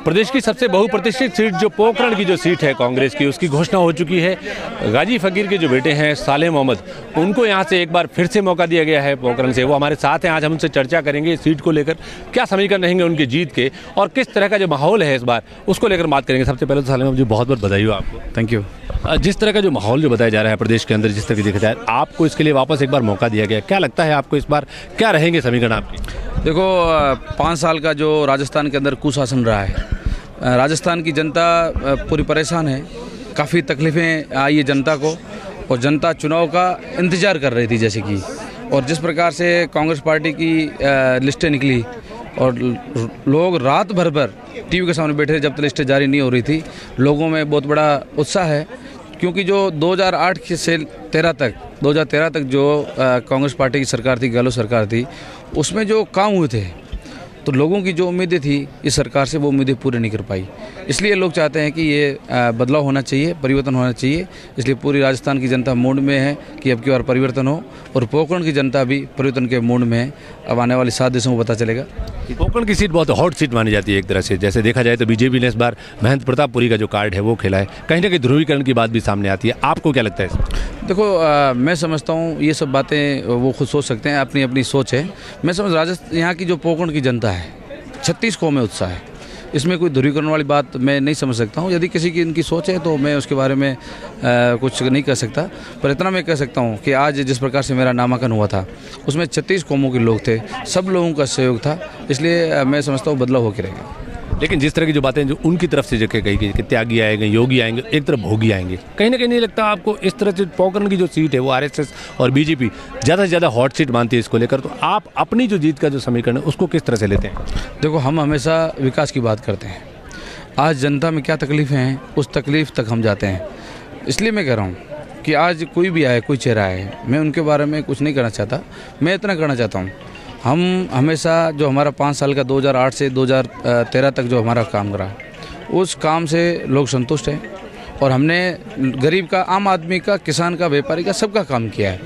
प्रदेश की सबसे बहुप्रतिष्ठित सीट जो पोखरण की जो सीट है कांग्रेस की, उसकी घोषणा हो चुकी है। गाजी फकीर के जो बेटे हैं सालेह मोहम्मद, उनको यहाँ से एक बार फिर से मौका दिया गया है पोखरण से। वो हमारे साथ हैं, आज हम उनसे चर्चा करेंगे सीट को लेकर, क्या समीकरण रहेंगे उनकी जीत के और किस तरह का जो माहौल है इस बार उसको लेकर बात करेंगे। सबसे पहले तो सालेह मोहम्मद जी बहुत बहुत बधाई हो आपको। Thank you. जिस तरह का जो माहौल जो बताया जा रहा है प्रदेश के अंदर, जिस तरह की देखा जाए, आपको इसके लिए वापस एक बार मौका दिया गया, क्या लगता है आपको इस बार क्या रहेंगे समीकरण आपकी? देखो 5 साल का जो राजस्थान के अंदर कुशासन रहा है, राजस्थान की जनता पूरी परेशान है, काफ़ी तकलीफ़ें आई है जनता को, और जनता चुनाव का इंतज़ार कर रही थी जैसे कि। और जिस प्रकार से कांग्रेस पार्टी की लिस्टें निकली और लोग रात भर टीवी के सामने बैठे जब तक लिस्टें जारी नहीं हो रही थी, लोगों में बहुत बड़ा उत्साह है। क्योंकि जो 2008 से 2013 तक जो कांग्रेस पार्टी की सरकार थी, गहलोत सरकार थी, उसमें जो काम हुए थे तो लोगों की जो उम्मीदें थी इस सरकार से वो उम्मीदें पूरी नहीं कर पाई। इसलिए लोग चाहते हैं कि ये बदलाव होना चाहिए, परिवर्तन होना चाहिए। इसलिए पूरी राजस्थान की जनता मूड में है कि अब की बार परिवर्तन हो, और पोखरण की जनता भी परिवर्तन के मूड में है। अब आने वाली 7 दिनों को पता चलेगा। पोखरण की सीट बहुत हॉट सीट मानी जाती है एक तरह से। जैसे देखा जाए तो बीजेपी ने इस बार महेंद्र प्रतापपुरी का जो कार्ड है वो खेला है, कहीं ना कहीं ध्रुवीकरण की बात भी सामने आती है। आपको क्या लगता है? देखो मैं समझता हूँ ये सब बातें वो खुद सोच सकते हैं, अपनी अपनी सोच है। मैं समझ राजस्थान यहाँ की जो पोखरण की जनता है 36 कौम में उत्साह है, इसमें कोई ध्रुवीकरण वाली बात मैं नहीं समझ सकता हूँ। यदि किसी की इनकी सोच है तो मैं उसके बारे में कुछ नहीं कह सकता, पर इतना मैं कह सकता हूँ कि आज जिस प्रकार से मेरा नामांकन हुआ था उसमें 36 कौमों के लोग थे, सब लोगों का सहयोग था। इसलिए मैं समझता हूँ बदलाव होकर रहेगा। लेकिन जिस तरह की जो बातें जो उनकी तरफ से जो कही गई कि त्यागी आएंगे, योगी आएंगे, एक तरफ भोगी आएंगे, कहीं ना कहीं नहीं लगता आपको इस तरह से पोखरण की जो सीट है वो आरएसएस और बीजेपी ज़्यादा से ज़्यादा हॉट सीट मानती है इसको लेकर, तो आप अपनी जो जीत का जो समीकरण है उसको किस तरह से लेते हैं? देखो हम हमेशा विकास की बात करते हैं। आज जनता में क्या तकलीफ़ें हैं उस तकलीफ़ तक हम जाते हैं। इसलिए मैं कह रहा हूँ कि आज कोई भी आए, कोई चेहरा आए, मैं उनके बारे में कुछ नहीं करना चाहता। मैं इतना करना चाहता हूँ, हम हमेशा जो हमारा 5 साल का 2008 से 2013 तक जो हमारा काम रहा, उस काम से लोग संतुष्ट हैं। और हमने गरीब का, आम आदमी का, किसान का, व्यापारी का, सबका काम किया है।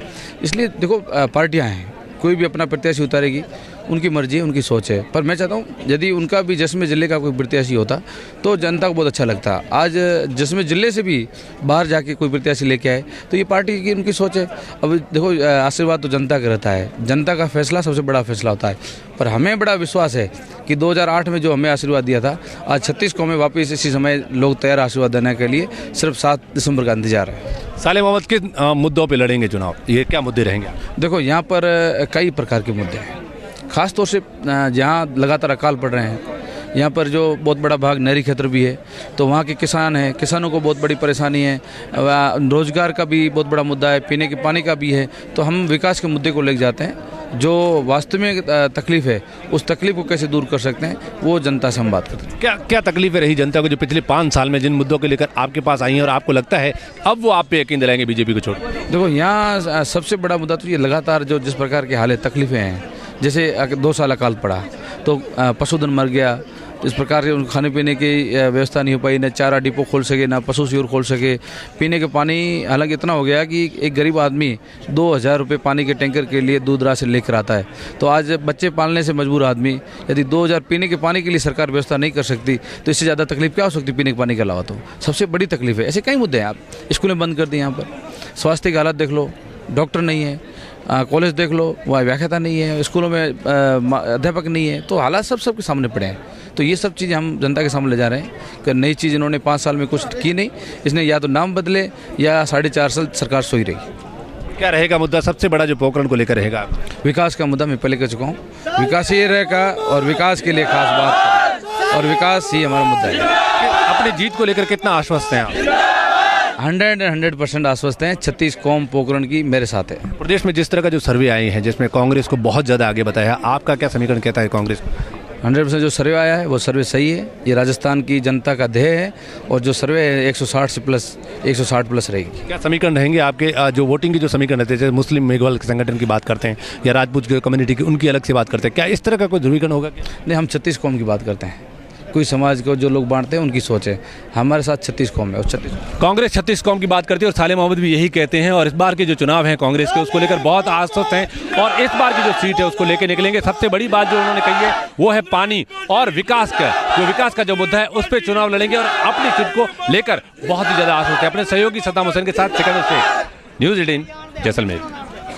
इसलिए देखो पार्टियां हैं, कोई भी अपना प्रत्याशी उतारेगी, उनकी मर्जी है, उनकी सोच है। पर मैं चाहता हूँ यदि उनका भी जैसलमेर ज़िले का कोई प्रत्याशी होता तो जनता को बहुत अच्छा लगता। आज जैसलमेर ज़िले से भी बाहर जाके कोई प्रत्याशी लेके आए तो ये पार्टी की उनकी सोच है। अब देखो आशीर्वाद तो जनता का रहता है, जनता का फैसला सबसे बड़ा फैसला होता है। पर हमें बड़ा विश्वास है कि 2008 में जो हमें आशीर्वाद दिया था, आज 36 कौमें वापस इसी समय लोग तैयार आशीर्वाद देने के लिए। सिर्फ 7 दिसंबर का इंतजार है। सालेह मोहम्मद किस मुद्दों पर लड़ेंगे चुनाव? ये क्या मुद्दे रहेंगे? देखो यहाँ पर कई प्रकार के मुद्दे हैं, ख़ास तौर से जहाँ लगातार अकाल पड़ रहे हैं, यहाँ पर जो बहुत बड़ा भाग नहरी क्षेत्र भी है, तो वहाँ के किसान हैं, किसानों को बहुत बड़ी परेशानी है। रोजगार का भी बहुत बड़ा मुद्दा है, पीने के पानी का भी है। तो हम विकास के मुद्दे को लेकर जाते हैं, जो वास्तव में तकलीफ़ है उस तकलीफ को कैसे दूर कर सकते हैं वो जनता से हम बात करते हैं। क्या तकलीफें रही जनता को जो पिछले 5 साल में जिन मुद्दों को लेकर आपके पास आई हैं और आपको लगता है अब वो आप पे यकीन दिलाएंगे बीजेपी को छोड़? देखो यहाँ सबसे बड़ा मुद्दा तो ये लगातार जो जिस प्रकार की हालत तकलीफ़ें हैं, जैसे 2 साल अकाल पड़ा तो पशुधन मर गया, इस प्रकार से उनको खाने पीने की व्यवस्था नहीं हो पाई, न चारा डिपो खोल सके, ना पशु शिविर खोल सके। पीने के पानी हालांकि इतना हो गया कि एक गरीब आदमी 2000 रुपये पानी के टैंकर के लिए दूधरा से लेकर आता है। तो आज बच्चे पालने से मजबूर आदमी यदि 2000 पीने के पानी के लिए सरकार व्यवस्था नहीं कर सकती तो इससे ज़्यादा तकलीफ क्या हो सकती पीने के पानी के अलावा? तो सबसे बड़ी तकलीफ है। ऐसे कई मुद्दे हैं। आप स्कूलें बंद कर दी, यहाँ पर स्वास्थ्य की हालत देख लो, डॉक्टर नहीं है, कॉलेज देख लो वहाँ व्याख्याता नहीं है, स्कूलों में अध्यापक नहीं है। तो हालात सबके सामने पड़े हैं। तो ये सब चीज़ें हम जनता के सामने ले जा रहे हैं कि नई चीज़ इन्होंने 5 साल में कुछ की नहीं, इसने या तो नाम बदले या 4.5 साल सरकार सोई रही। क्या रहेगा मुद्दा सबसे बड़ा जो पोखरण को लेकर रहेगा? विकास का मुद्दा मैं पहले कह चुका हूँ, विकास ये रहेगा और विकास के लिए खास बात करें, और विकास ही हमारा मुद्दा है। अपनी जीत को लेकर कितना आश्वस्त हैं आप? 100% आश्वस्त हैं। 36 कौम पोखरण की मेरे साथ है। प्रदेश में जिस तरह का जो सर्वे आए हैं जिसमें कांग्रेस को बहुत ज़्यादा आगे बताया, आपका क्या समीकरण कहता है कांग्रेस? 100% जो सर्वे आया है वो सर्वे सही है। ये राजस्थान की जनता का ध्येय है और जो सर्वे है 160 प्लस रहेगी। क्या समीकरण रहेंगे आपके जो वोटिंग की जो समीकरण रहते हैं, जैसे मुस्लिम मेघवाल संगठन की बात करते हैं या राजपूत कम्युनिटी की, उनकी अलग से बात करते हैं, क्या इस तरह का कोई ध्रुवीकरण होगा? नहीं, हम 36 कौम की बात करते हैं। कोई समाज को जो लोग बांटते हैं उनकी सोच है। हमारे साथ 36 कौम है और 36 कांग्रेस 36 कौम की बात करती है और सालेह मोहम्मद भी यही कहते हैं। और इस बार के जो चुनाव हैं कांग्रेस के, उसको लेकर बहुत आश्वस्त हैं और इस बार की जो सीट है उसको लेकर निकलेंगे। सबसे बड़ी बात जो उन्होंने कही है वो है पानी और विकास का जो मुद्दा है उस पर चुनाव लड़ेंगे और अपनी सीट को लेकर बहुत ही ज़्यादा आश्वस्त है। अपने सहयोगी सद्दाम हुसैन के साथ सिकंदर शेख, न्यूज़ 18 जैसलमेर।